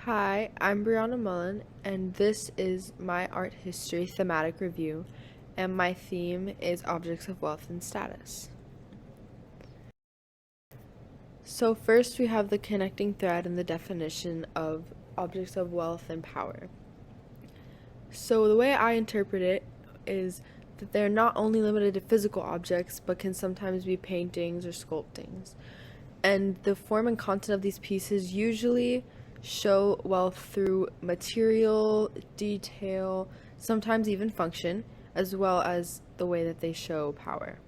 Hi, I'm Brianna Mullen, and this is my art history thematic review, and my theme is objects of wealth and status. So, first we have the connecting thread and the definition of objects of wealth and power. So, the way I interpret it is that they're not only limited to physical objects, but can sometimes be paintings or sculptings. And the form and content of these pieces usually show wealth through material, detail, sometimes even function, as well as the way that they show power.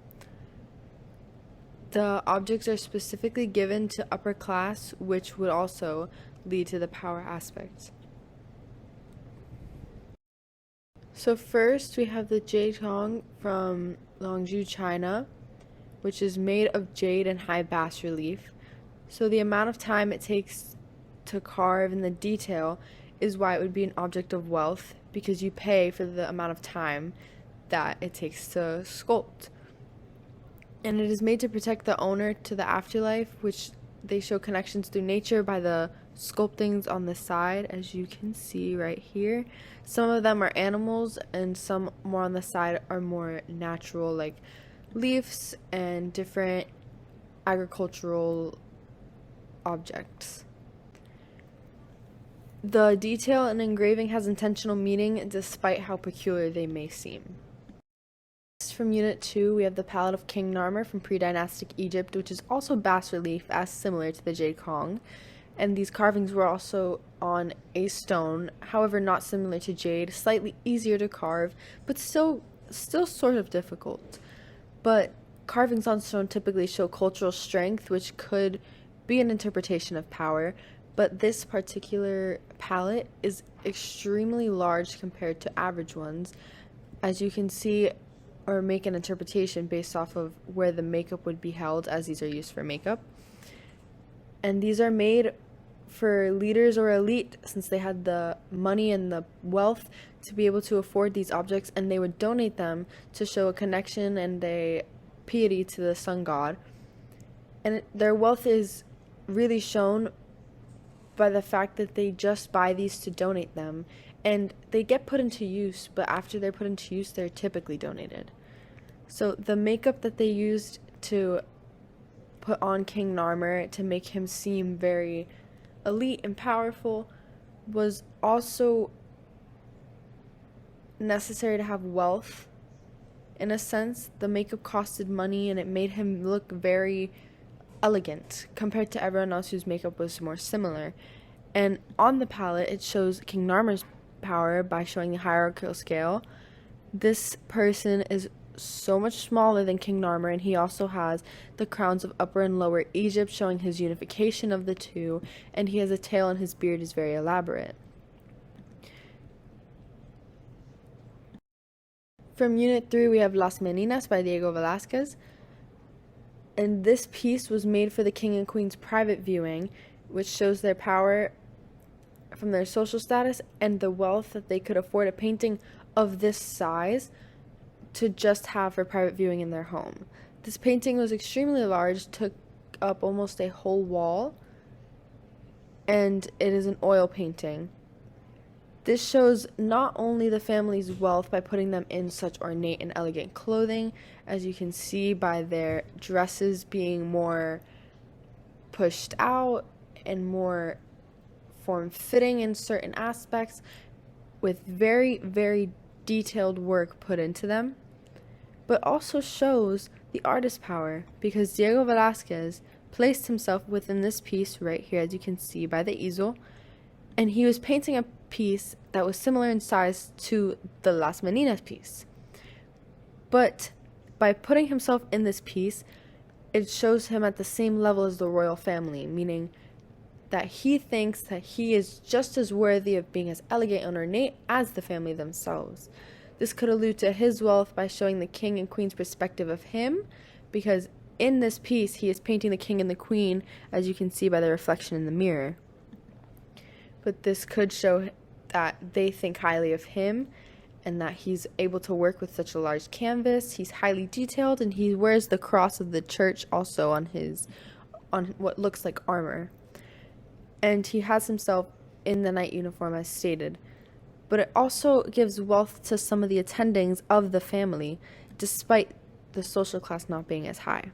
The objects are specifically given to upper class, which would also lead to the power aspect. So first we have the Jade Gong from Longzhou, China, which is made of jade and high bas relief. So the amount of time it takes to carve and the detail is why it would be an object of wealth, because you pay for the amount of time that it takes to sculpt. And it is made to protect the owner to the afterlife, which they show connections through nature by the sculptings on the side, as you can see right here. Some of them are animals, and some more on the side are more natural, like leaves and different agricultural objects. The detail in engraving has intentional meaning despite how peculiar they may seem. From Unit 2, we have the palette of King Narmer from pre-dynastic Egypt, which is also bas relief, as similar to the Jade Gong. And these carvings were also on a stone, however not similar to jade, slightly easier to carve, but still sort of difficult. But carvings on stone typically show cultural strength, which could be an interpretation of power, but this particular palette is extremely large compared to average ones. As you can see, or make an interpretation based off of where the makeup would be held, as these are used for makeup. And these are made for leaders or elite, since they had the money and the wealth to be able to afford these objects, and they would donate them to show a connection and a piety to the sun god. And their wealth is really shown by the fact that they just buy these to donate them, and they get put into use, but after they're put into use, they're typically donated. So the makeup that they used to put on King Narmer to make him seem very elite and powerful was also necessary to have wealth. In a sense, the makeup costed money, and it made him look very elegant compared to everyone else whose makeup was more similar. And on the palette, it shows King Narmer's power by showing the hierarchical scale. This person is so much smaller than King Narmer, and he also has the crowns of Upper and Lower Egypt, showing his unification of the two, and he has a tail and his beard is very elaborate. From Unit 3, we have Las Meninas by Diego Velázquez. And this piece was made for the king and queen's private viewing, which shows their power from their social status and the wealth that they could afford a painting of this size to just have for private viewing in their home. This painting was extremely large, took up almost a whole wall, and it is an oil painting. This shows not only the family's wealth by putting them in such ornate and elegant clothing, as you can see by their dresses being more pushed out and more form-fitting in certain aspects, with very, very detailed work put into them, but also shows the artist's power, because Diego Velázquez placed himself within this piece right here, as you can see by the easel, and he was painting a piece that was similar in size to the Las Meninas piece. But by putting himself in this piece, it shows him at the same level as the royal family, meaning that he thinks that he is just as worthy of being as elegant and ornate as the family themselves. This could allude to his wealth by showing the king and queen's perspective of him, because in this piece he is painting the king and the queen, as you can see by the reflection in the mirror. But this could show that they think highly of him, and that he's able to work with such a large canvas. He's highly detailed, and he wears the cross of the church also on what looks like armor. And he has himself in the knight uniform as stated, but it also gives wealth to some of the attendings of the family, despite the social class not being as high.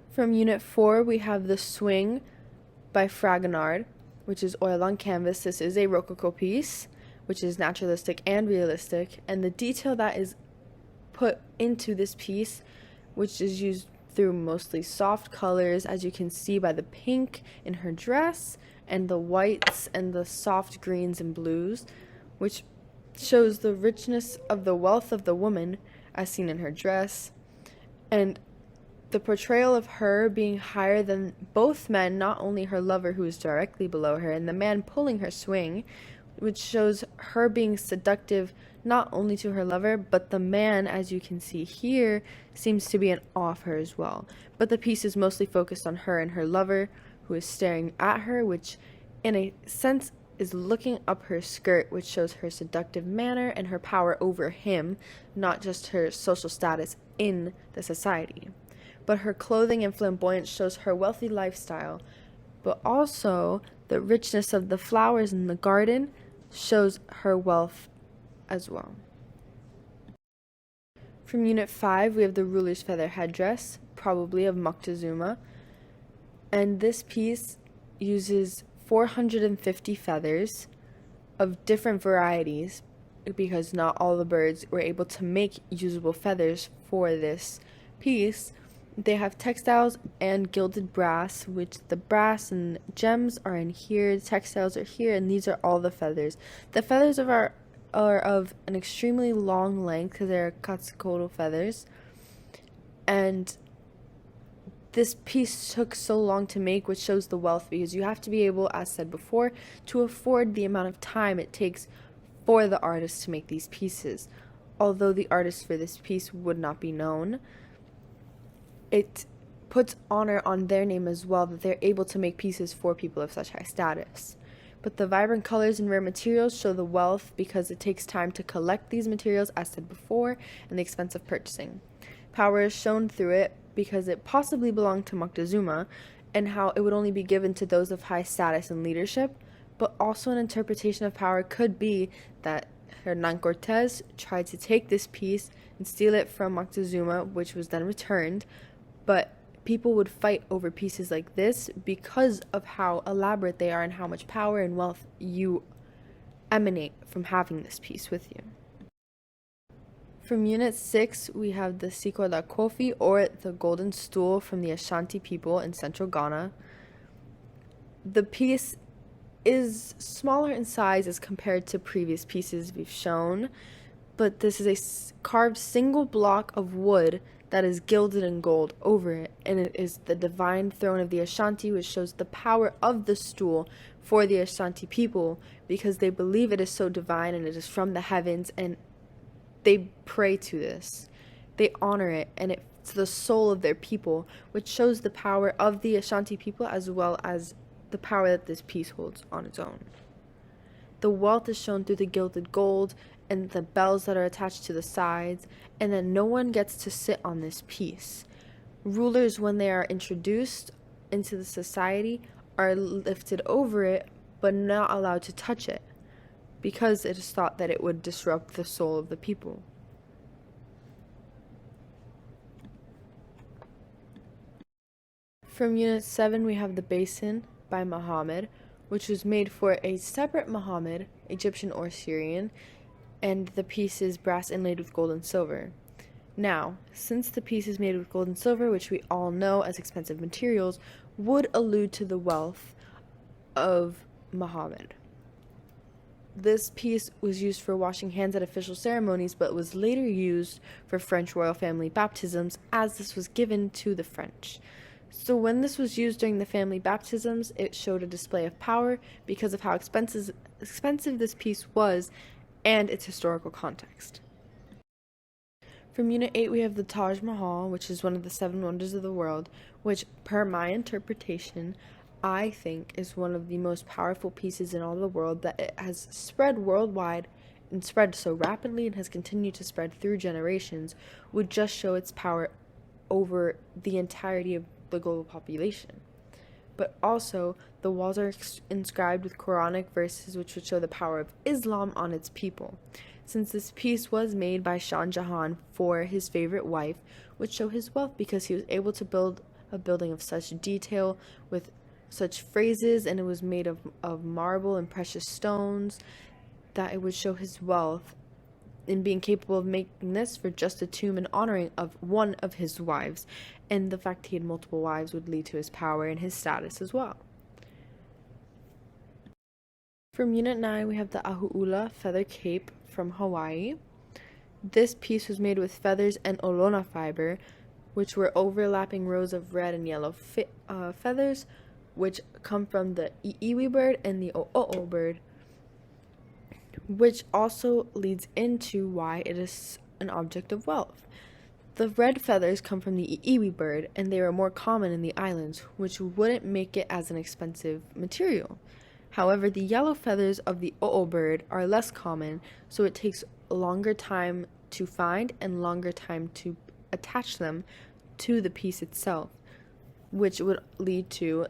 From Unit 4, we have The Swing by Fragonard, which is oil on canvas. This is a Rococo piece, which is naturalistic and realistic, and the detail that is put into this piece, which is used through mostly soft colors, as you can see by the pink in her dress and the whites and the soft greens and blues, which shows the richness of the wealth of the woman as seen in her dress, and the portrayal of her being higher than both men, not only her lover who is directly below her and the man pulling her swing, which shows her being seductive not only to her lover, but the man, as you can see here, seems to be in awe of her as well. But the piece is mostly focused on her and her lover, who is staring at her, which in a sense is looking up her skirt, which shows her seductive manner and her power over him, not just her social status in the society. But her clothing and flamboyance shows her wealthy lifestyle, but also the richness of the flowers in the garden shows her wealth as well. From Unit 5, we have the ruler's feather headdress, probably of Moctezuma, and this piece uses 450 feathers of different varieties, because not all the birds were able to make usable feathers for this piece. They have textiles and gilded brass, which the brass and gems are in here, the textiles are here, and these are all the feathers. The feathers are of an extremely long length because they're Quetzalcoatl feathers, and this piece took so long to make, which shows the wealth, because you have to be able, as said before, to afford the amount of time it takes for the artist to make these pieces. Although the artist for this piece would not be known, it puts honor on their name as well, that they're able to make pieces for people of such high status. But the vibrant colors and rare materials show the wealth, because it takes time to collect these materials, as said before, and the expense of purchasing. Power is shown through it because it possibly belonged to Moctezuma, and how it would only be given to those of high status and leadership, but also an interpretation of power could be that Hernan Cortez tried to take this piece and steal it from Moctezuma, which was then returned, but people would fight over pieces like this because of how elaborate they are and how much power and wealth you emanate from having this piece with you. From Unit 6, we have the Siko da Kofi, or the Golden Stool, from the Ashanti people in central Ghana. The piece is smaller in size as compared to previous pieces we've shown, but this is a carved single block of wood that is gilded in gold over it, and it is the divine throne of the Ashanti, which shows the power of the stool for the Ashanti people, because they believe it is so divine and it is from the heavens, and they pray to this. They honor it, and it's the soul of their people, which shows the power of the Ashanti people as well as the power that this piece holds on its own. The wealth is shown through the gilded gold and the bells that are attached to the sides, and then no one gets to sit on this piece. Rulers, when they are introduced into the society, are lifted over it, but not allowed to touch it, because it is thought that it would disrupt the soul of the people. From Unit 7, we have the Basin by Muhammad, which was made for a separate Muhammad, Egyptian or Syrian, and the piece is brass inlaid with gold and silver. Now, since the piece is made with gold and silver, which we all know as expensive materials, would allude to the wealth of Muhammad. This piece was used for washing hands at official ceremonies, but was later used for French royal family baptisms, as this was given to the French. So when this was used during the family baptisms, it showed a display of power because of how expensive this piece was and its historical context. From Unit 8, we have the Taj Mahal, which is one of the 7 wonders of the world, which, per my interpretation, I think is one of the most powerful pieces in all the world, that it has spread worldwide and spread so rapidly and has continued to spread through generations, would just show its power over the entirety of the global population. but also the walls are inscribed with Quranic verses which would show the power of Islam on its people. Since this piece was made by Shah Jahan for his favorite wife, would show his wealth because he was able to build a building of such detail with such phrases, and it was made of marble and precious stones, that it would show his wealth in being capable of making this for just a tomb in honoring of one of his wives, and the fact he had multiple wives would lead to his power and his status as well. From Unit 9, we have the Ahu'ula feather cape from Hawaii. This piece was made with feathers and olona fiber, which were overlapping rows of red and yellow feathers, which come from the iiwi bird and the o'o bird, which also leads into why it is an object of wealth. The red feathers come from the iiwi bird, and they are more common in the islands, which wouldn't make it as an expensive material. However, the yellow feathers of the o'o bird are less common, so it takes a longer time to find and longer time to attach them to the piece itself, which would lead to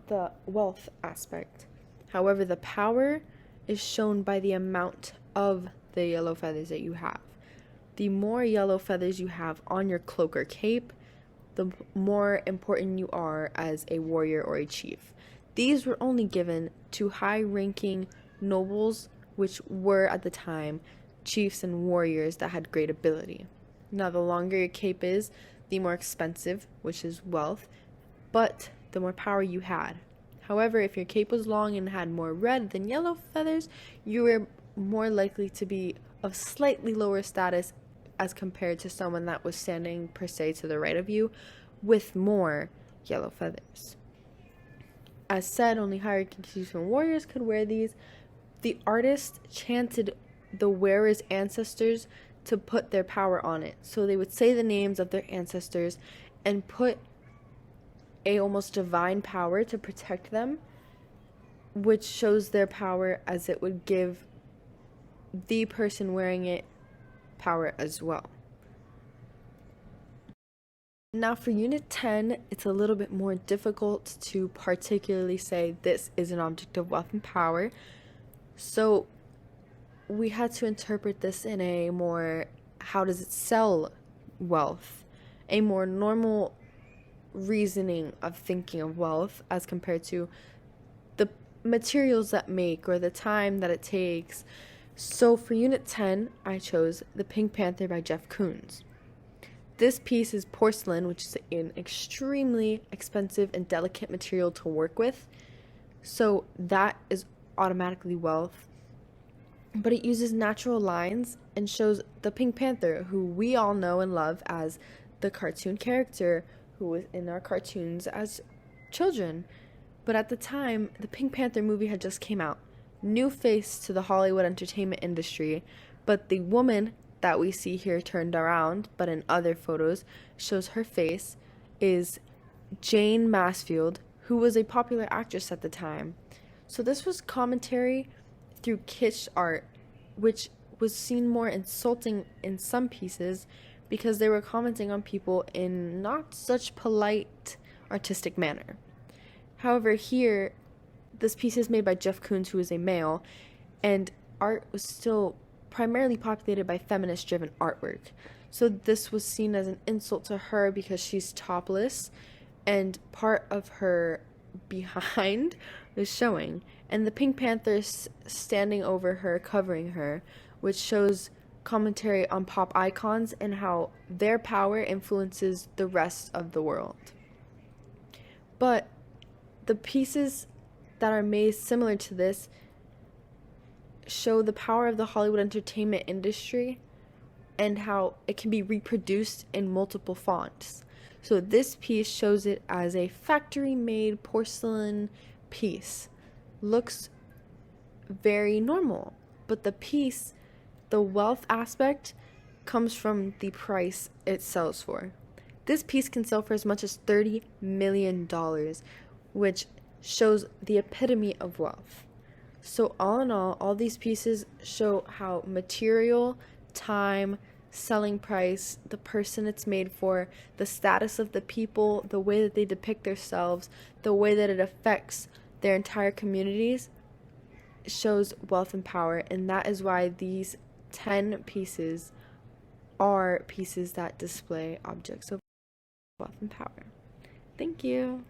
the wealth aspect. However, the power is shown by the amount of the yellow feathers that you have. The more yellow feathers you have on your cloak or cape, the more important you are as a warrior or a chief. These were only given to high-ranking nobles, which were at the time chiefs and warriors that had great ability. Now, the longer your cape is, the more expensive, which is wealth, but the more power you had. However, if your cape was long and had more red than yellow feathers, you were more likely to be of slightly lower status as compared to someone that was standing per se to the right of you with more yellow feathers. As said, only higher-ranking chiefs and warriors could wear these. The artist chanted the wearer's ancestors to put their power on it. So they would say the names of their ancestors and put a almost divine power to protect them, which shows their power, as it would give the person wearing it power as well. Now for Unit 10, it's a little bit more difficult to particularly say this is an object of wealth and power. So we had to interpret this in a more, how does it sell wealth? A more normal reasoning of thinking of wealth as compared to the materials that make or the time that it takes. So for Unit 10, I chose The Pink Panther by Jeff Koons. This piece is porcelain, which is an extremely expensive and delicate material to work with. So that is automatically wealth. But it uses natural lines and shows the Pink Panther, who we all know and love as the cartoon character who was in our cartoons as children. But at the time, the Pink Panther movie had just came out. New face to the Hollywood entertainment industry, but the woman that we see here turned around, but in other photos, shows her face, is Jane Mansfield, who was a popular actress at the time. So this was commentary through kitsch art, which was seen more insulting in some pieces because they were commenting on people in not such polite artistic manner. However, here, this piece is made by Jeff Koons, who is a male, and art was still primarily populated by feminist-driven artwork. So this was seen as an insult to her because she's topless, and part of her behind was showing, and the Pink Panther standing over her, covering her, which shows commentary on pop icons and how their power influences the rest of the world. But the pieces that are made similar to this show the power of the Hollywood entertainment industry and how it can be reproduced in multiple fonts. So this piece shows it as a factory-made porcelain piece. Looks very normal, but the piece, the wealth aspect, comes from the price it sells for. This piece can sell for as much as $30 million, which shows the epitome of wealth. So all in all these pieces show how material, time, selling price, the person it's made for, the status of the people, the way that they depict themselves, the way that it affects their entire communities, shows wealth and power. And that is why these 10 pieces are pieces that display objects of wealth and power. Thank you.